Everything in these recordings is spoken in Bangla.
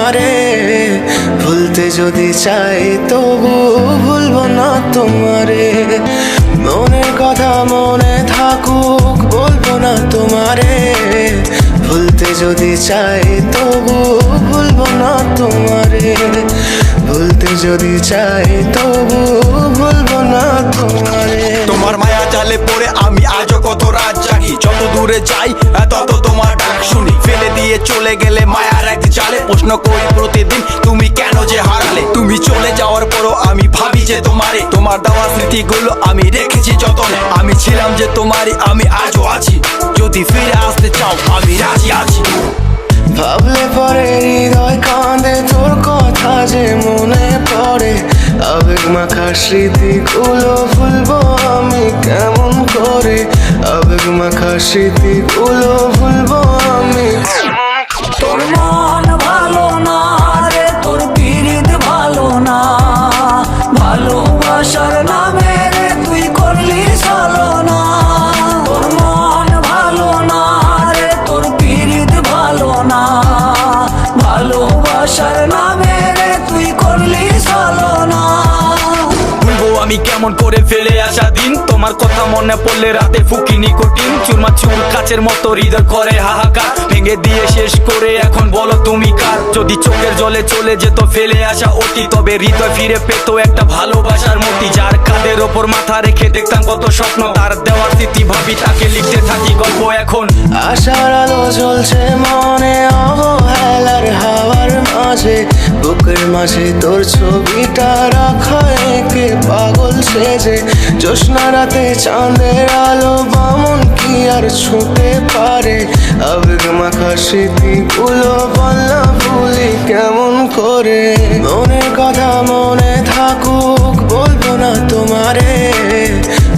তোমারে, ভুলতে যদি চাই তবু ভুলবো না তোমারে। মনের কথা মনে থাকুক বলবো না তোমারে, ভুলতে যদি চাই তবু ভুলবো না তোমারে। ভুলতে যদি চাই তবু ভুলবো না তোমারে। তোমার মায়া জালে পড়ে আমি আজও কত রাত জাগি, যত দূরে যাই তত তোমার ডাক শুনি। ফেলে দিয়ে চলে গেলে মায়ার এক জালে প্রশ্ন করি প্রতিদিন তুমি কেন যে হারালে। তুমি চলে যাওয়ার পরও আমি ভাবি যে তোমারে, তোমার দেওয়া স্মৃতিগুলো আমি রেখেছি যতনে। আমি ছিলাম যে তোমারই, আমি আজও আছি, যদি ফিরে আসতে চাও আমি রাজি আছি। ভাবলে পরে হৃদয় কাঁদে, তোর কথা যে মনে পড়ে। আবেগ মাখা স্মৃতিগুলো ভুলবো আমি কেমন করে, আবেগ মাখা স্মৃতিগুলো ভুলবো আমি। তোর মন ভালো না রে, তোর পিরিত ভালো না, ভালোবাসার নামে রে তুই করলি ছলনা। তোর মন ভালো না রে, তোর পিরিত ভালো না, ভালোবাসার নামে রে তুই করলি ছলনা। ভুলবো আমি কেমন করে ফেলে আসা দিন, তোমার কথা মনে পড়লে রাতে ফুকি নিকোটিন। চুরমা চুর কাচের মতো হৃদয় করে হাহাকার, ভেঙে দিয়ে শেষ করে এখন বলো তুমি কার। যদি চোখের জলে চলে যেত ফেলে আসা অতি, তবে হৃদয় ফিরে পেত একটা ভালোবাসার মতি। যার কাঁধের ওপর মাথা রেখে দেখতাম কত স্বপ্ন, তার দেওয়ার স্মৃতি ভাবি তাকে লিখতে থাকি গল্প এখন। আশার আলো জ্বলছে মনে অবহেলার হাওয়ার মাঝে, বুকের মাঝে তোর ছবিটা রাখা একে পাগল সেজে। জ্যোৎস্না রাতে চাঁদের আলো বামন কি আর ছুঁতে পারে, আবেগ মাখা স্মৃতিগুলো বলনা ভুলি কেমন করে। মনের কথা মনে থাকুক বলবো না তোমারে,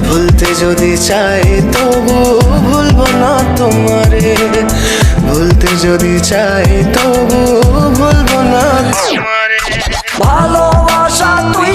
ভুলতে যদি চাই তবু ভুলবো না তোমারে। ভুলতে যদি চাই তবু ভুলবো না তোমারে। ভালোবাসা তুই